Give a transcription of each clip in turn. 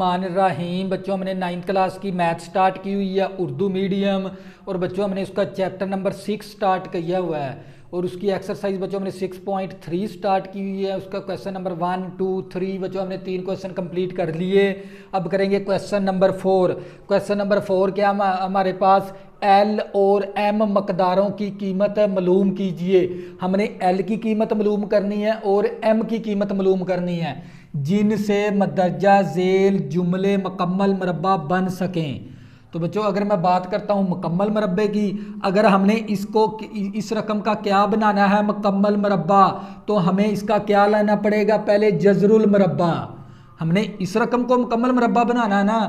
बिस्मिल्लाहिर्रहमानिर्रहीम। बच्चों हमने 9th क्लास की मैथ स्टार्ट की हुई है, उर्दू मीडियम। और बच्चों हमने उसका चैप्टर नंबर 6 स्टार्ट किया हुआ है और उसकी एक्सरसाइज बच्चों हमने 6.3 स्टार्ट की हुई है। उसका क्वेश्चन नंबर 1, 2, 3 बच्चों हमने 3 क्वेश्चन कंप्लीट कर लिए। अब करेंगे क्वेश्चन नंबर 4। क्वेश्चन नंबर 4 क्या हमारे पास एल और एम मकदारों की कीमत मालूम कीजिए। हमने एल की कीमत मालूम करनी है और एम की कीमत मालूम करनी है जिनसे मदरजा झेल जुमले मुकम्मल मुरब्बा बन सकें। तो बच्चों अगर मैं बात करता हूँ मुकम्मल मुरब्बे की, अगर हमने इसको इस रकम का क्या बनाना है मुकम्मल मुरब्बा, तो हमें इसका क्या लाना पड़ेगा, पहले जजरुल मुरब्बा। हमने इस रकम को मुकम्मल मुरब्बा बनाना है ना,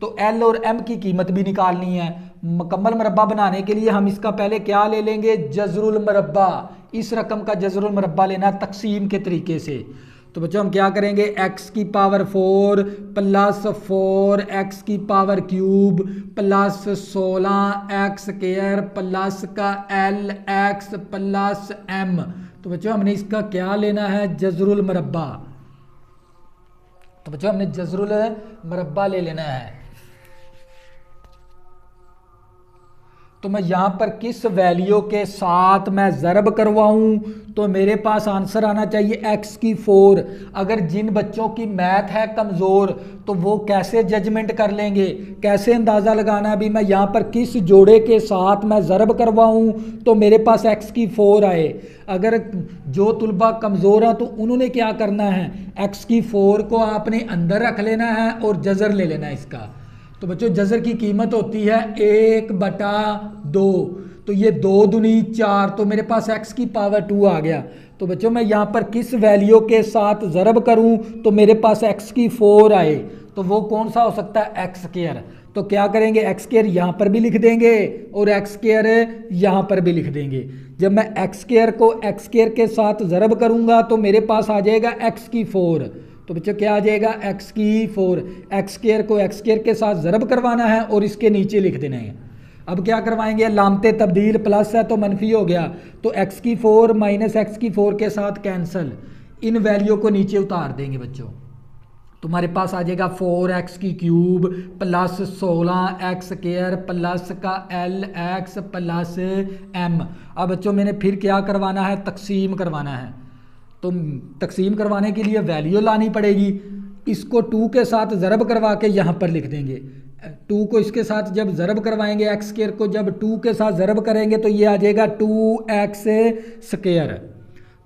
तो एल और एम की कीमत भी निकालनी है। मुकम्मल मुरब्बा बनाने के लिए हम इसका पहले क्या ले लेंगे, जजरुल मुरब्बा। इस रकम का जजरुल मुरब्बा लेना तकसीम के तरीके से। तो बच्चों हम क्या करेंगे, x की पावर 4 प्लस 4x की power cube plus 16x square plus का lx प्लस m। तो बच्चों हमने इसका क्या लेना है, जजरुल मुरब्बा। तो बच्चों हमने जजरुल मुरब्बा ले लेना है। तो मैं यहाँ पर किस वैल्यू के साथ मैं ज़रब करवाऊँ, तो मेरे पास आंसर आना चाहिए x की 4। अगर जिन बच्चों की मैथ है कमज़ोर तो वो कैसे जजमेंट कर लेंगे, कैसे अंदाज़ा लगाना है भी मैं यहाँ पर किस जोड़े के साथ मैं ज़रब करवाऊँ तो मेरे पास x की 4 आए। अगर जो तुलबा कमज़ोर हैं तो उन्होंने क्या करना है, x की 4 को आपने अंदर रख लेना है और जज़र ले लेना है इसका। तो बच्चों जज़र की कीमत होती है 1/2। तो ये 2 दूनी 4, तो मेरे पास x की पावर 2 आ गया। तो बच्चों मैं यहाँ पर किस वैल्यू के साथ ज़रब करूँ तो मेरे पास x की 4 आए, तो वो कौन सा हो सकता है, x स्क्वायर। तो क्या करेंगे, x स्क्वायर यहाँ पर भी लिख देंगे और x स्क्वायर यहाँ पर भी लिख देंगे। जब मैं x स्क्वायर को x स्क्वायर के साथ ज़रब करूँगा तो मेरे पास आ जाएगा x की 4। तो बच्चों क्या आ जाएगा, x की 4। x स्क्वायर को x स्क्वायर के साथ ज़रब करवाना है और इसके नीचे लिख देना है। अब क्या करवाएंगे, लामते तब्दील, प्लस है तो मनफी हो गया, तो x की 4 माइनस x की 4 के साथ कैंसल, इन वैल्यू को नीचे उतार देंगे बच्चों। तुम्हारे पास आ जाएगा 4x की cube plus 16x square plus का lx प्लस m। अब बच्चों मैंने फिर क्या करवाना है, तकसीम करवाना है। तो तकसीम करवाने के लिए वैल्यू लानी पड़ेगी। इसको 2 के साथ ज़रब करवा के यहाँ पर लिख देंगे। 2 को इसके साथ जब ज़रब करवाएंगे, x स्क्वायर को जब 2 के साथ ज़रब करेंगे तो ये आ जाएगा 2x स्क्वायर।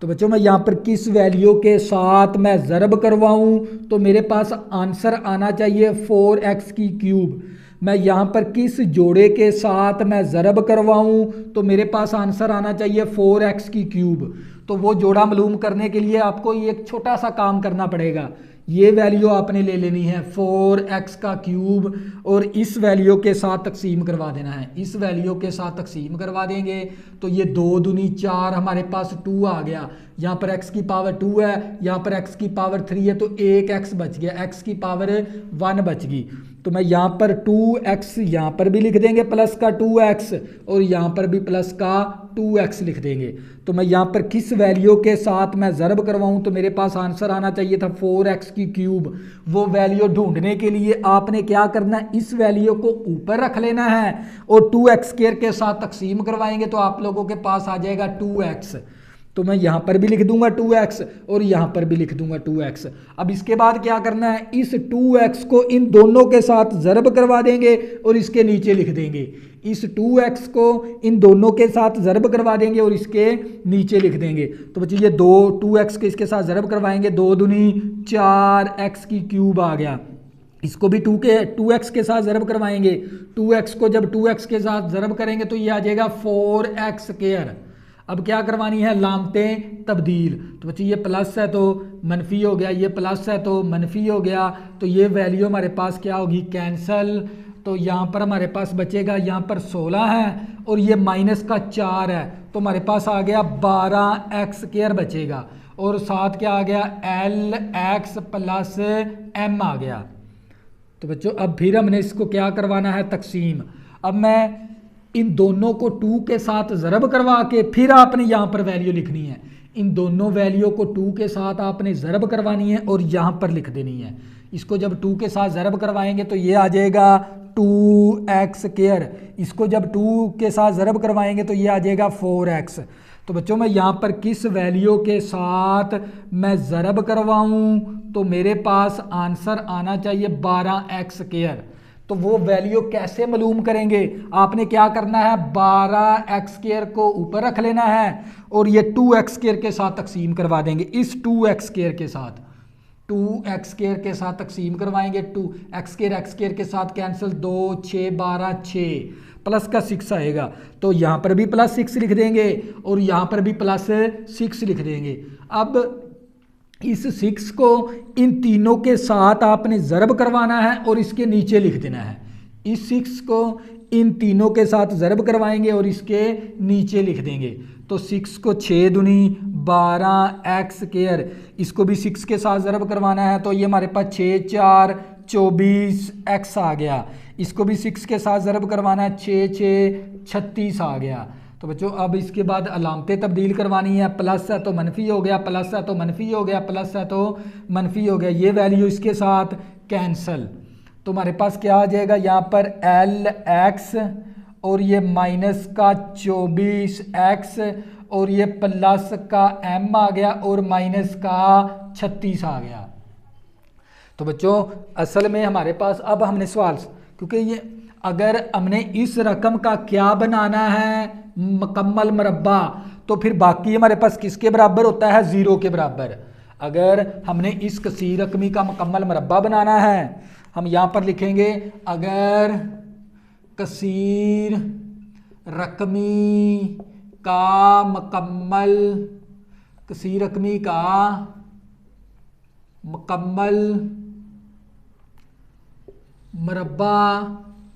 तो बच्चों मैं यहाँ पर किस वैल्यू के साथ मैं ज़रब करवाऊँ तो मेरे पास आंसर आना चाहिए 4x की क्यूब। मैं यहाँ पर किस जोड़े के साथ मैं ज़रब करवाऊँ तो मेरे पास आंसर आना चाहिए 4x की क्यूब। तो वो जोड़ा मालूम करने के लिए आपको ये एक छोटा सा काम करना पड़ेगा। ये वैल्यू आपने ले लेनी है 4x का क्यूब और इस वैल्यू के साथ तकसीम करवा देना है। इस वैल्यू के साथ तकसीम करवा देंगे तो ये 2 दूनी 4 हमारे पास 2 आ गया। यहाँ पर x की पावर 2 है, यहाँ पर x की पावर 3 है, तो 1x बच गया, x की पावर 1 बच गई। तो मैं यहाँ पर 2x यहाँ पर भी लिख देंगे प्लस का 2x और यहाँ पर भी प्लस का 2x लिख देंगे। तो मैं यहाँ पर किस वैल्यू के साथ मैं ज़रब करवाऊँ तो मेरे पास आंसर आना चाहिए था 4x की क्यूब। वो वैल्यू ढूंढने के लिए आपने क्या करना है, इस वैल्यू को ऊपर रख लेना है और 2x स्क्वायर के साथ तकसीम करवाएंगे तो आप लोगों के पास आ जाएगा 2x। तो मैं यहाँ पर भी लिख दूंगा 2x और यहाँ पर भी लिख दूंगा 2x। अब इसके बाद क्या करना है, इस 2x को इन दोनों के साथ ज़रब करवा देंगे और इसके नीचे लिख देंगे। इस 2x को इन दोनों के साथ ज़रब करवा देंगे और इसके नीचे लिख देंगे। तो बच्चों ये 2x के इसके साथ ज़रब करवाएंगे, 2 दूनी 4x की क्यूब आ गया। इसको भी 2x के साथ ज़रब करवाएंगे। 2x को जब 2x के साथ ज़रब करेंगे तो ये आ जाएगा 4x स्क्वायर। अब क्या करवानी है, लामते तब्दील। तो बच्चे ये प्लस है तो मनफी हो गया, ये प्लस है तो मनफी हो गया, तो ये वैल्यू हमारे पास क्या होगी, कैंसल। तो यहाँ पर हमारे पास बचेगा, यहाँ पर 16 है और ये माइनस का 4 है, तो हमारे पास आ गया 12x स्क्वायर बचेगा और साथ क्या आ गया, lx प्लस m आ गया। तो बच्चों अब फिर हमने इसको क्या करवाना है, तकसीम। अब मैं इन दोनों को 2 के साथ ज़रब करवा के फिर आपने यहाँ पर वैल्यू लिखनी है। इन दोनों वैल्यू को 2 के साथ आपने ज़रब करवानी है और यहाँ पर लिख देनी है। इसको जब 2 के साथ ज़रब करवाएंगे तो ये आ जाएगा 2x²। इसको जब 2 के साथ ज़रब करवाएंगे तो ये आ जाएगा 4x। तो बच्चों मैं यहाँ पर किस वैल्यू के साथ मैं ज़रब करवाऊँ तो मेरे पास आंसर आना चाहिए 12x²। तो वो वैल्यू कैसे मालूम करेंगे, आपने क्या करना है, 12x² को ऊपर रख लेना है और ये 2x² के साथ तकसीम करवा देंगे। इस 2x² के साथ 2x² के साथ तकसीम करवाएंगे। 2x² के साथ कैंसिल, 2 6 12 6 प्लस का 6 आएगा तो यहाँ पर भी +6 लिख देंगे और यहाँ पर भी +6 लिख देंगे। अब इस 6 को इन तीनों के साथ आपने ज़रब करवाना है और इसके नीचे लिख देना है। इस 6 को इन तीनों के साथ ज़रब करवाएंगे और इसके नीचे लिख देंगे। तो 6 को 6 दूनी 12x², इसको भी 6 के साथ ज़रब करवाना है तो ये हमारे पास 6 4 24x आ गया। इसको भी 6 के साथ ज़रब करवाना है, 6 6 36 आ गया। तो बच्चों अब इसके बाद अलामतें तब्दील करवानी है, प्लस है तो मनफी हो गया, प्लस है तो मनफी हो गया, प्लस है तो मनफी हो गया। ये वैल्यू इसके साथ कैंसल। तो हमारे पास क्या आ जाएगा यहाँ पर LX और ये माइनस का 24x और ये प्लस का M आ गया और माइनस का 36 आ गया। तो बच्चों असल में हमारे पास अब हमने सवाल, क्योंकि ये अगर हमने इस रकम का क्या बनाना है, मुकम्मल मरब्बा, तो फिर बाकी हमारे पास किसके बराबर होता है, 0 के बराबर। अगर हमने इस कसीर रकमी का मुकम्मल मरब्बा बनाना है, हम यहाँ पर लिखेंगे अगर कसीर रकमी का मुकम्मल मरब्बा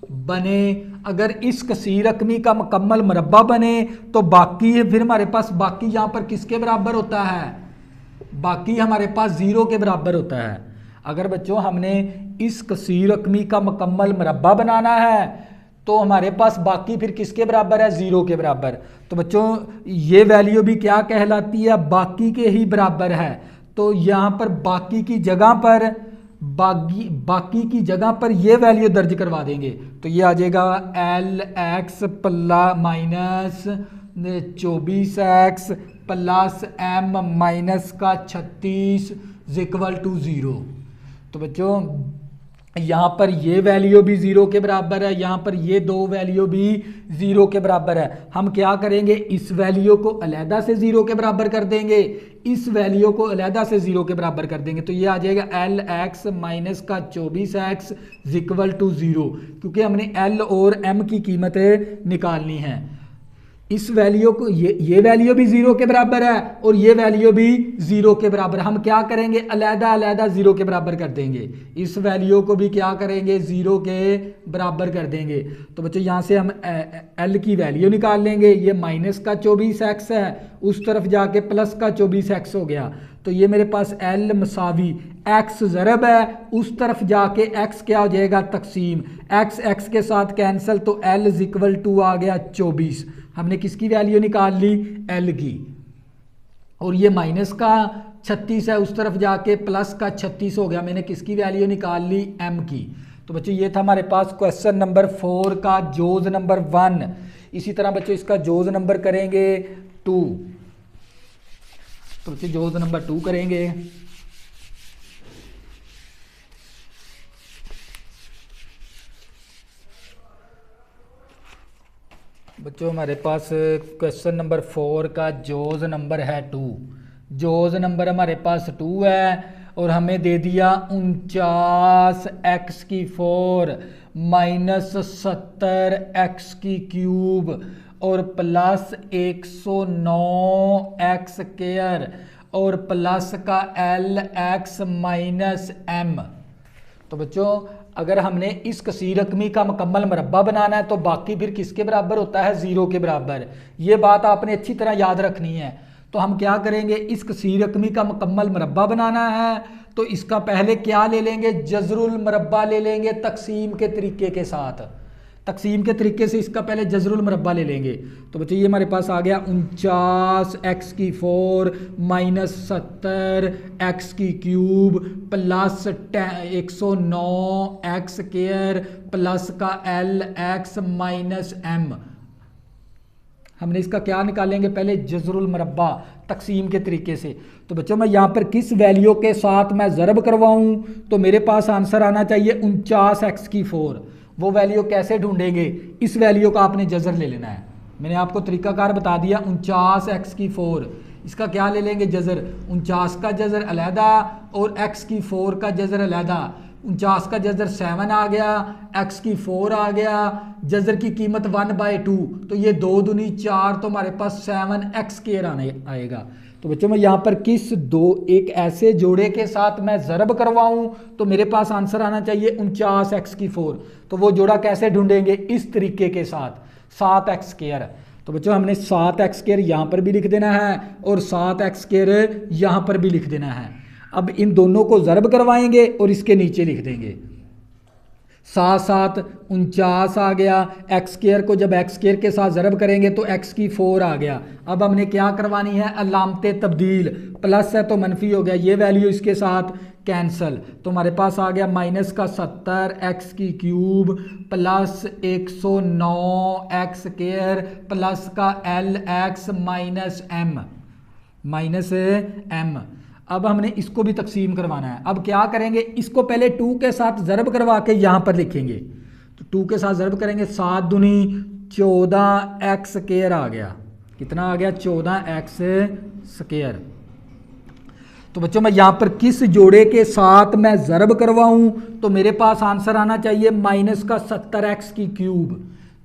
बने, अगर इस कसीर रकमी का मुकम्मल मरब्बा बने तो बाकी फिर हमारे पास बाकी यहाँ पर किसके बराबर होता है, बाकी हमारे पास 0 के बराबर होता है। अगर बच्चों हमने इस कसीर रकमी का मुकम्मल मरब्बा बनाना है तो हमारे पास बाकी फिर किसके बराबर है, 0 के बराबर। तो बच्चों ये वैल्यू भी क्या कहलाती है, बाकी के ही बराबर है। तो यहाँ पर बाकी की जगह पर ये वैल्यू दर्ज करवा देंगे। तो ये आ जाएगा LX minus 24x plus M minus का 36 इक्वल टू 0। तो बच्चों यहाँ पर ये वैल्यू भी 0 के बराबर है, यहाँ पर ये दो वैल्यू भी 0 के बराबर है। हम क्या करेंगे, इस वैल्यू को अलहदा से 0 के बराबर कर देंगे, इस वैल्यू को अलहदा से 0 के बराबर कर देंगे। तो ये आ जाएगा LX माइनस का 24x इक्वल टू 0, क्योंकि हमने L और M की कीमतें निकालनी है। इस वैल्यू को ये वैल्यू भी 0 के बराबर है और ये वैल्यू भी 0 के बराबर। हम क्या करेंगे, अलहदा अलहदा 0 के बराबर कर देंगे। इस वैल्यू को भी क्या करेंगे, 0 के बराबर कर देंगे। तो बच्चों यहाँ से हम L की वैल्यू निकाल लेंगे। ये माइनस का 24x है, उस तरफ जाके प्लस का 24x हो गया। तो ये मेरे पास L मसावी x ज़रब है, उस तरफ जाके x क्या हो जाएगा, तकसीम। x के साथ कैंसिल, तो L इक्वल टू आ गया 24। हमने किसकी वैल्यू निकाल ली, L की। और ये माइनस का 36 है, उस तरफ जाके प्लस का 36 हो गया। मैंने किसकी वैल्यू निकाल ली, M की। तो बच्चों ये था हमारे पास क्वेश्चन नंबर 4 का जोज नंबर 1। इसी तरह बच्चों इसका जोज नंबर करेंगे 2। तो बच्चों जोज नंबर 2 करेंगे। बच्चों हमारे पास क्वेश्चन नंबर 4 का जोज नंबर है 2। जोज नंबर हमारे पास 2 है और हमें दे दिया 49x⁴ माइनस 70x³ और प्लस 109x² और प्लस का LX माइनस M। तो बच्चों अगर हमने इस कसीर रकमी का मुकम्मल मरब्बा बनाना है तो बाकी फिर किसके बराबर होता है, 0 के बराबर। ये बात आपने अच्छी तरह याद रखनी है। तो हम क्या करेंगे, इस कसीर रकमी का मुकम्मल मरब्बा बनाना है तो इसका पहले क्या ले लेंगे, जज़रुल मरब्बा ले लेंगे तकसीम के तरीके के साथ। तकसीम के तरीके से इसका पहले जजरुल मुरब्बा ले लेंगे। तो बच्चों ये हमारे पास आ गया 49x4 minus 70x³ plus 109x² plus का LX माइनस M। हमने इसका क्या निकालेंगे, पहले जजरुल मुरब्बा तकसीम के तरीके से। तो बच्चों मैं यहाँ पर किस वैल्यू के साथ मैं ज़रब करवाऊँ, तो मेरे पास आंसर आना चाहिए 49x4। वो वैल्यू कैसे ढूंढेंगे, इस वैल्यू का आपने जजर ले लेना है। मैंने आपको तरीकाकार बता दिया 49x4, इसका क्या ले लेंगे जजर, 49 का जजर अलहदा और x4 का जजर अलहदा। 49 का जजर 7 आ गया, x4 आ गया, जजर की कीमत 1/2, तो ये 2 दूनी 4, तो हमारे पास 7x² आने आएगा। तो बच्चों मैं यहाँ पर किस एक ऐसे जोड़े के साथ मैं ज़रब करवाऊँ, तो मेरे पास आंसर आना चाहिए 49x4। तो वो जोड़ा कैसे ढूंढेंगे, इस तरीके के साथ 7x²। तो बच्चों हमने 7x² यहाँ पर भी लिख देना है और 7x² यहाँ पर भी लिख देना है। अब इन दोनों को ज़रब करवाएंगे और इसके नीचे लिख देंगे। 7 49 आ गया, x² को जब x² के साथ ज़रब करेंगे तो x4 आ गया। अब हमने क्या करवानी है, अलामते तब्दील, प्लस है तो मनफी हो गया, ये वैल्यू इसके साथ कैंसल। तो हमारे पास आ गया माइनस का 70x³ प्लस 109x² प्लस का LX माइनस M। अब हमने इसको भी तकसीम करवाना है। अब क्या करेंगे, इसको पहले 2 के साथ ज़रब करवा के यहाँ पर लिखेंगे। तो 2 के साथ ज़रब करेंगे, 7 दूनी 14x² आ गया। कितना आ गया, 14x²। तो बच्चों मैं यहाँ पर किस जोड़े के साथ मैं ज़रब करवाऊँ, तो मेरे पास आंसर आना चाहिए माइनस का 70x³।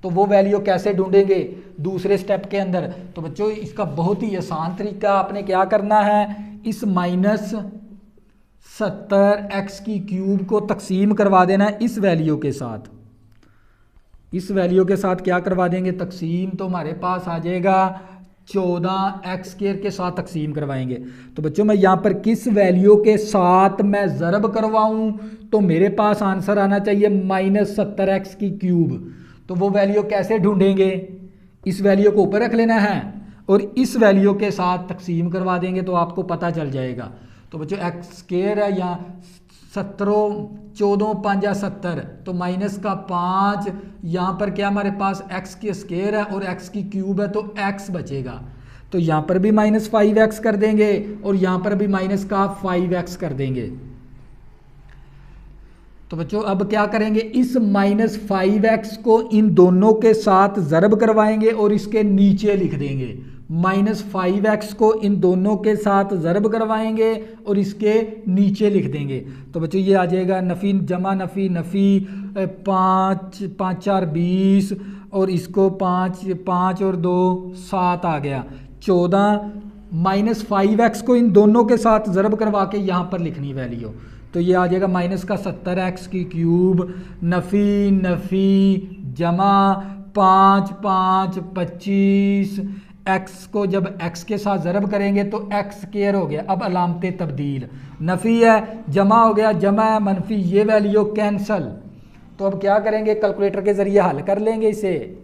तो वो वैल्यू कैसे ढूंढेंगे दूसरे स्टेप के अंदर। तो बच्चों इसका बहुत ही आसान तरीका, आपने क्या करना है, इस माइनस 70x³ को तकसीम करवा देना है इस वैल्यू के साथ। इस वैल्यू के साथ क्या करवा देंगे तकसीम, तो हमारे पास आ जाएगा 14x² के साथ तकसीम करवाएंगे। तो बच्चों मैं यहाँ पर किस वैल्यू के साथ मैं ज़रब करवाऊँ, तो मेरे पास आंसर आना चाहिए माइनस 70x³। तो वो वैल्यू कैसे ढूंढेंगे, इस वैल्यू को ऊपर रख लेना है और इस वैल्यू के साथ तकसीम करवा देंगे तो आपको पता चल जाएगा। तो बच्चों x² है यहाँ 14 5 70, तो माइनस का 5, यहाँ पर क्या हमारे पास x² है और x³ है तो x बचेगा। तो यहाँ पर भी माइनस 5x कर देंगे और यहाँ पर भी माइनस का 5x कर देंगे। तो बच्चों अब क्या करेंगे, इस माइनस 5x को इन दोनों के साथ ज़रब करवाएंगे और इसके नीचे लिख देंगे। माइनस 5x को इन दोनों के साथ ज़रब करवाएंगे और इसके नीचे लिख देंगे। तो बच्चों ये आ जाएगा नफ़ी जमा नफ़ी 5 5 4 20 और इसको 5 और 2 7 आ गया 14। माइनस 5x को इन दोनों के साथ ज़रब करवा के यहाँ पर लिखनी वैल्यू। तो ये आ जाएगा माइनस का 70x³ नफ़ी जमा 5 5 25, x को जब x के साथ ज़रब करेंगे तो x² हो गया। अब अलामते तब्दील, नफ़ी है जमा हो गया, जमा है मनफी, ये वैल्यू कैंसल। तो अब क्या करेंगे, कैलकुलेटर के ज़रिए हल कर लेंगे इसे।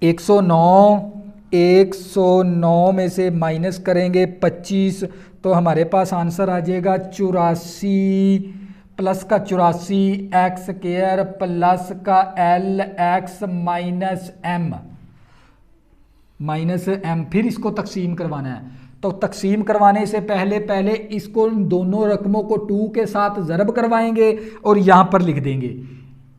109 में से माइनस करेंगे 25, तो हमारे पास आंसर आ जाएगा 84 प्लस का 84x² प्लस का LX माइनस M। फिर इसको तकसीम करवाना है। तो तकसीम करवाने से पहले इसको इन दोनों रकमों को 2 के साथ ज़रब करवाएंगे और यहाँ पर लिख देंगे।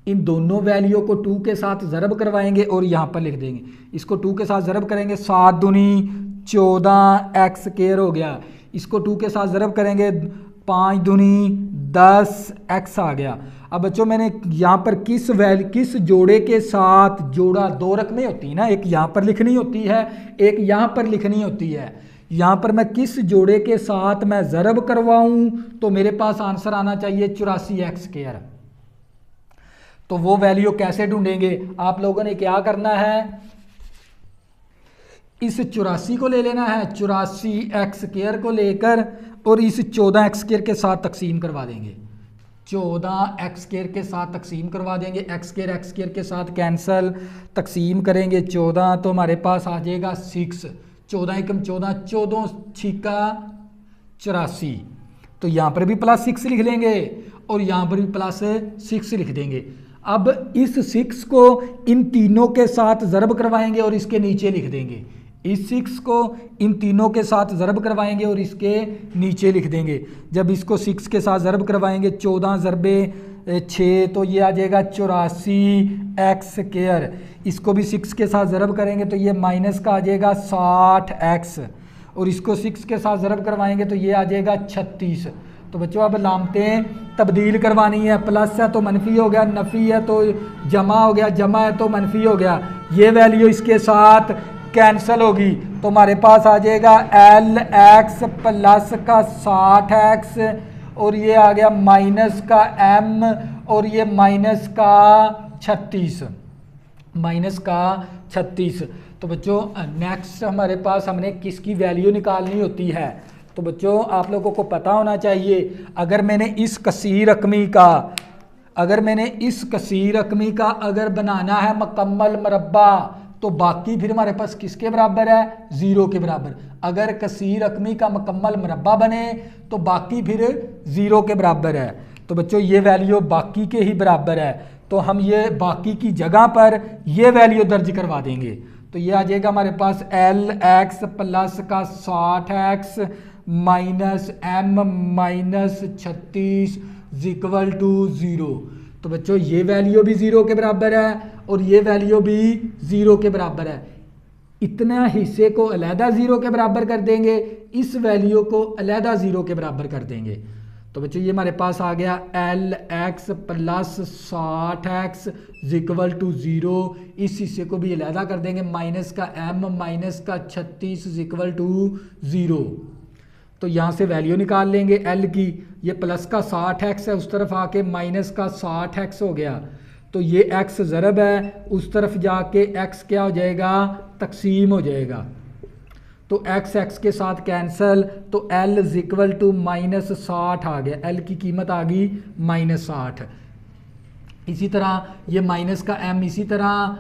इन दोनों वैल्यू को 2 के साथ ज़रब करवाएंगे और यहाँ पर लिख देंगे। इसको 2 के साथ ज़रब करेंगे, 7 दूनी 14x² हो गया। इसको 2 के साथ ज़रब करेंगे, 5 दूनी 10x आ गया। अब बच्चों मैंने यहाँ पर किस जोड़े के साथ, जोड़ा 2 रकमें होती है ना, एक यहाँ पर लिखनी होती है, एक यहाँ पर लिखनी होती है। यहाँ पर मैं किस जोड़े के साथ मैं ज़रब करवाऊँ, तो मेरे पास आंसर आना चाहिए 84x²। तो वो वैल्यू कैसे ढूंढेंगे, आप लोगों ने क्या करना है, इस 84 को ले लेना है, 84x² को लेकर और इस 14x² के साथ तकसीम करवा देंगे। 14 एक्स स्क्वायर के साथ तकसीम करवा देंगे, एक्स स्क्वायर के साथ कैंसिल, तकसीम करेंगे 14 तो हमारे पास आ जाएगा 6, 14 एकम 14, 14 छिका 84। तो यहाँ पर भी +6 लिख लेंगे और यहाँ पर भी +6 लिख देंगे। अब इस 6 को इन तीनों के साथ ज़रब करवाएंगे और इसके नीचे लिख देंगे। इस 6 को इन तीनों के साथ ज़रब करवाएंगे और इसके नीचे लिख देंगे। जब इसको 6 के साथ ज़रब करवाएंगे 14 ज़रबे 6 तो ये आ जाएगा 84 एक्स स्क्वायर। इसको भी 6 के साथ ज़रब करेंगे तो ये माइनस का आ जाएगा 60 एक्स, और इसको 6 के साथ ज़रब करवाएंगे तो ये आ जाएगा 36। तो बच्चों अब लामतें तब्दील करवानी है, प्लस है तो मनफी हो गया, नफ़ी है तो जमा हो गया, जमा है तो मनफी हो गया। ये वैल्यू इसके साथ कैंसिल होगी तो हमारे पास आ जाएगा एल एक्स प्लस का 60 एक्स और ये आ गया माइनस का एम और ये माइनस का 36, माइनस का 36। तो बच्चों नेक्स्ट हमारे पास हमने किसकी वैल्यू निकालनी होती है। तो बच्चों आप लोगों को पता होना चाहिए, अगर मैंने इस कसीर रकमी का अगर बनाना है मुकम्मल मरबा तो बाकी फिर हमारे पास किसके बराबर है, 0 के बराबर। अगर कसीर रकमी का मुकम्मल मरबा बने तो बाकी फिर 0 के बराबर है। तो बच्चों ये वैल्यू बाकी के ही बराबर है, तो हम ये बाकी की जगह पर ये वैल्यू दर्ज करवा देंगे। तो ये आ जाएगा हमारे पास एल एक्स प्लस का 60 X minus M minus 36 equal to 0। तो बच्चों ये वैल्यू भी 0 के बराबर है और ये वैल्यू भी 0 के बराबर है। इतना हिस्से को अलहदा 0 के बराबर कर देंगे, इस वैल्यू को अलहदा 0 के बराबर कर देंगे। तो बच्चों ये हमारे पास आ गया L X plus 60 X equal to 0। इस हिस्से को भी अलहदा कर देंगे, माइनस का एम माइनस का 36 इक्वल टू 0। तो यहाँ से वैल्यू निकाल लेंगे एल की, ये प्लस का 60 एक्स है, उस तरफ आके माइनस का 60 एक्स हो गया। तो ये एक्स ज़रब है, उस तरफ जाके एक्स क्या हो जाएगा, तकसीम हो जाएगा। तो एक्स एक्स के साथ कैंसिल, तो एल इक्वल टू माइनस 60 आ गया, एल की कीमत आ गई -60। इसी तरह ये माइनस का एम, इसी तरह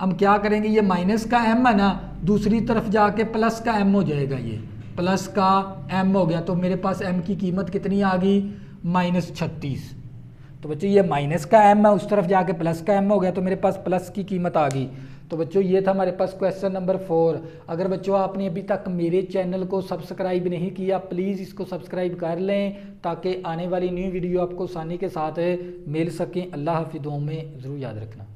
हम क्या करेंगे, ये माइनस का एम है ना, दूसरी तरफ जाके प्लस का एम हो जाएगा, ये प्लस का एम हो गया। तो मेरे पास एम की कीमत कितनी आ गई, -36। तो बच्चों ये माइनस का एम है, उस तरफ जाके प्लस का एम हो गया, तो मेरे पास प्लस की कीमत आ गई। तो बच्चों ये था हमारे पास क्वेश्चन नंबर 4। अगर बच्चों आपने अभी तक मेरे चैनल को सब्सक्राइब नहीं किया, प्लीज़ इसको सब्सक्राइब कर लें ताकि आने वाली न्यू वीडियो आपको आसानी के साथ मिल सकें। अल्लाह हाफिज़, दुआओं में ज़रूर याद रखना।